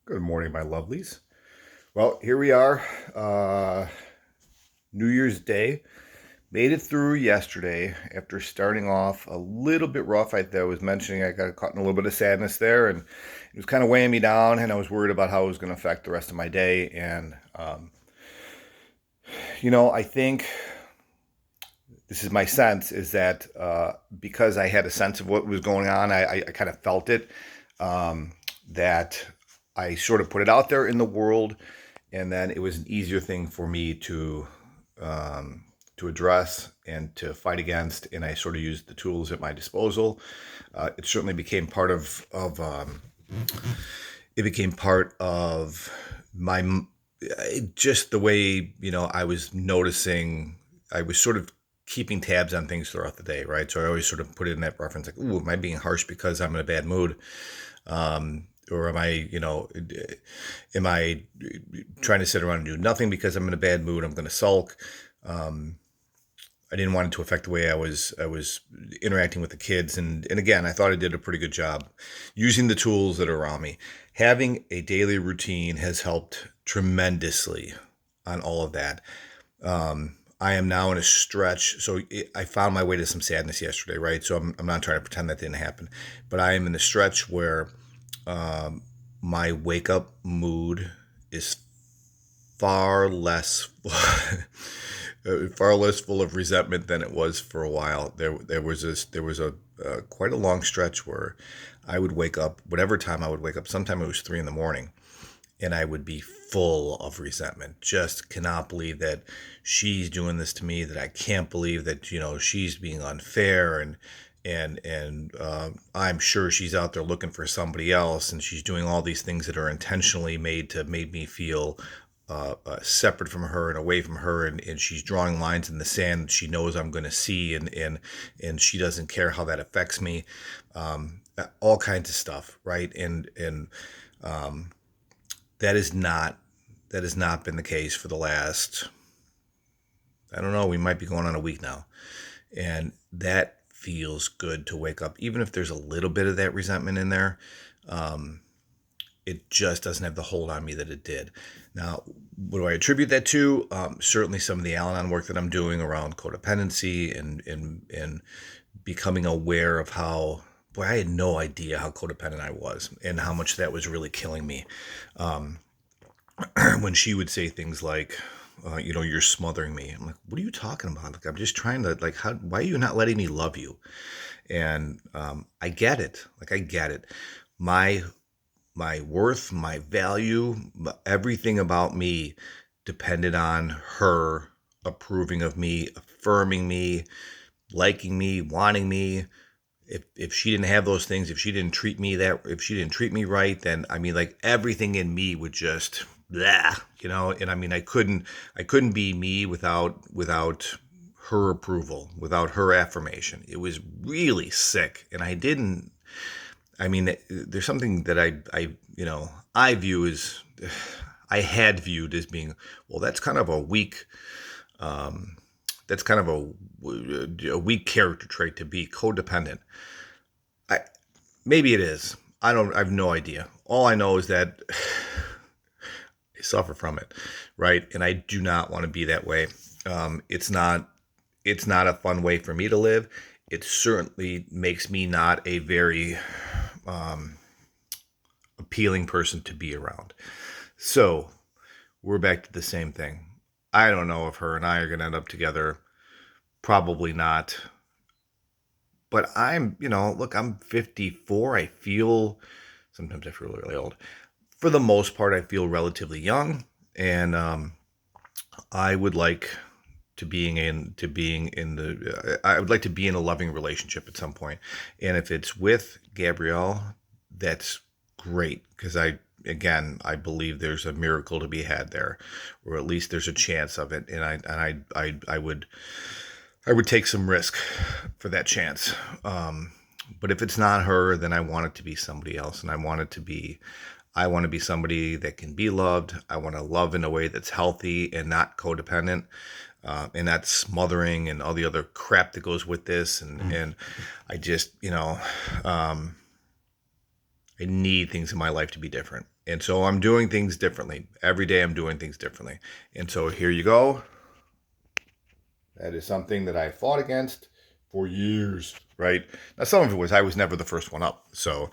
Good morning, my lovelies. Well, here we are, New Year's Day. Made it through yesterday after starting off a little bit rough. I was mentioning I got caught in a little bit of sadness there, and it was kind of weighing me down, and I was worried about how it was going to affect the rest of my day. I think this is my sense is that because I had a sense of what was going on, I kind of felt it, that I sort of put it out there in the world, and then it was an easier thing for me to address and to fight against, and I sort of used the tools at my disposal. It certainly became part of it became part of my just the way I was noticing. I was sort of keeping tabs on things throughout the day, right? So I always sort of put it in that reference, like, "Ooh, am I being harsh because I'm in a bad mood?" Or am I trying to sit around and do nothing because I'm in a bad mood? I'm going to sulk. Um, I didn't want it to affect the way I was interacting with the kids, and again, I thought I did a pretty good job using the tools that are around me. Having a daily routine has helped tremendously on all of that. I am now in a stretch. So I found my way to some sadness yesterday, right? So I'm not trying to pretend that didn't happen, but I am in a stretch where um, my wake up mood is far less far less full of resentment than it was for a while. There was a quite a long stretch where I would wake up whatever time I would wake up. Sometime it was 3 in the morning, and I would be full of resentment. Just cannot believe that she's doing this to me. That I can't believe that she's being unfair, and I'm sure she's out there looking for somebody else, and she's doing all these things that are intentionally made me feel separate from her and away from her, and she's drawing lines in the sand that she knows I'm going to see, and she doesn't care how that affects me. All kinds of stuff, right? And that is not that has not been the case for the last, I don't know, we might be going on a week now. And that feels good to wake up, even if there's a little bit of that resentment in there. Um, it just doesn't have the hold on me that it did. Now, what do I attribute that to? Certainly some of the Al-Anon work that I'm doing around codependency and becoming aware of how, boy, I had no idea how codependent I was and how much that was really killing me. Um, when she would say things like, you're smothering me. I'm like, what are you talking about? Like, I'm just trying to, like, why are you not letting me love you? And I get it. Like, I get it. My my worth, my value, everything about me depended on her approving of me, affirming me, liking me, wanting me. If she didn't have those things, if she didn't treat me right, then I mean, like, everything in me would just blah, and I mean, I couldn't be me without her approval, without her affirmation. It was really sick, and I didn't. I mean, there's something that I view as, I had viewed as being, well, that's kind of a weak, um, that's kind of a weak character trait to be codependent. I Maybe it is. I have no idea. All I know is that I suffer from it, right? And I do not want to be that way. It's not a fun way for me to live. It certainly makes me not a very um, appealing person to be around. So we're back to the same thing. I don't know if her and I are going to end up together. Probably not. But look, I'm 54. Sometimes I feel really old. For the most part, I feel relatively young. And I would like I would like to be in a loving relationship at some point. And if it's with Gabrielle, that's great, because I believe there's a miracle to be had there, or at least there's a chance of it. And I would take some risk for that chance. But if it's not her, then I want it to be somebody else, and I want to be somebody that can be loved. I want to love in a way that's healthy and not codependent, and not smothering and all the other crap that goes with this. And I just, I need things in my life to be different. And so I'm doing things differently. Every day I'm doing things differently. And so here you go. That is something that I fought against for years, right? Now, some of it was I was never the first one up. So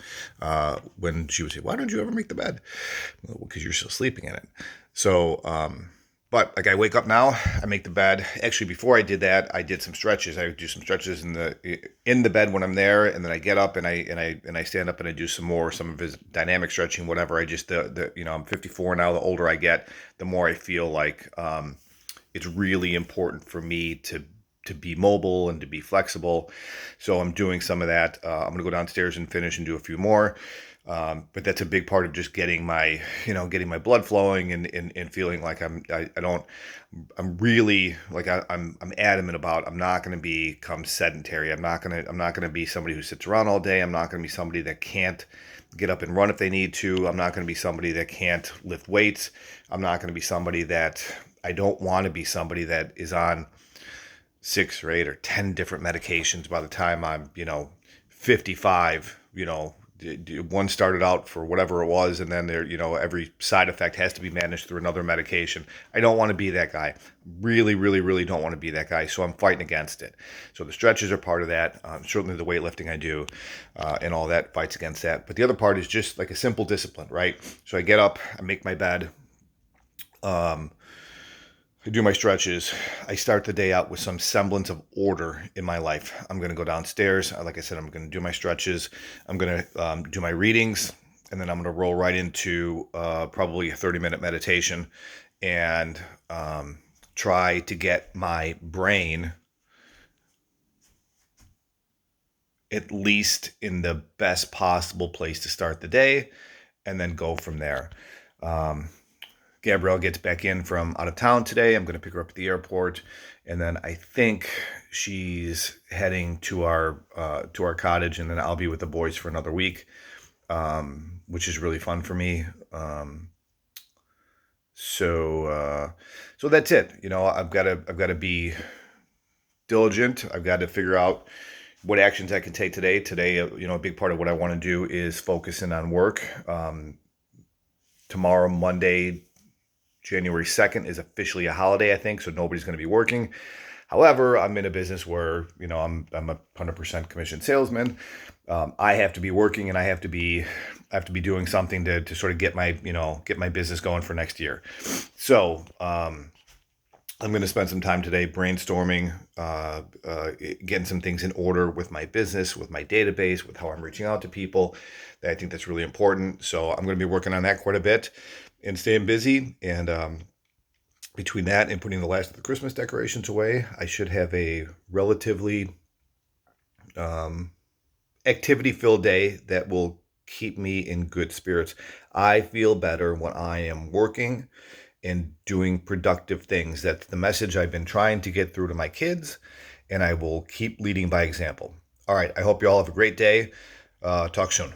when she would say, "Why don't you ever make the bed?" Well, because you're still sleeping in it. So, but like I wake up now, I make the bed. Actually, before I did that, I did some stretches. I would do some stretches in the bed when I'm there, and then I get up and I stand up and I do some of his dynamic stretching, whatever. I just I'm 54 now. The older I get, the more I feel like it's really important for me to be mobile and to be flexible. So I'm doing some of that. I'm going to go downstairs and finish and do a few more. But that's a big part of just getting my blood flowing and feeling like I'm really like I'm adamant about I'm not going to become sedentary. I'm not going to be somebody who sits around all day. I'm not going to be somebody that can't get up and run if they need to. I'm not going to be somebody that can't lift weights. I'm not going to be somebody that I don't want to be somebody that is on 6 or 8 or 10 different medications by the time I'm, 55. One started out for whatever it was, and then every side effect has to be managed through another medication. I don't want to be that guy. Really, really, really don't want to be that guy. So I'm fighting against it. So the stretches are part of that. Certainly the weightlifting I do, and all that fights against that. But the other part is just like a simple discipline, right? So I get up, I make my bed. I do my stretches. I start the day out with some semblance of order in my life. I'm going to go downstairs. Like I said, I'm going to do my stretches. I'm going to do my readings, and then I'm going to roll right into probably a 30-minute meditation and try to get my brain at least in the best possible place to start the day, and then go from there. Gabrielle gets back in from out of town today. I'm going to pick her up at the airport, and then I think she's heading to our cottage, and then I'll be with the boys for another week, which is really fun for me. So that's it. I've got to be diligent. I've got to figure out what actions I can take today. Today, a big part of what I want to do is focus in on work. Tomorrow, Monday, January 2nd is officially a holiday, I think, so nobody's going to be working. However, I'm in a business where, I'm a 100% commission salesman. I have to be working, and I have to be doing something to sort of get my business going for next year. So, I'm going to spend some time today brainstorming, getting some things in order with my business, with my database, with how I'm reaching out to people. I think that's really important. So I'm going to be working on that quite a bit and staying busy. And between that and putting the last of the Christmas decorations away, I should have a relatively activity-filled day that will keep me in good spirits. I feel better when I am working and doing productive things. That's the message I've been trying to get through to my kids, and I will keep leading by example. All right, I hope you all have a great day. Talk soon.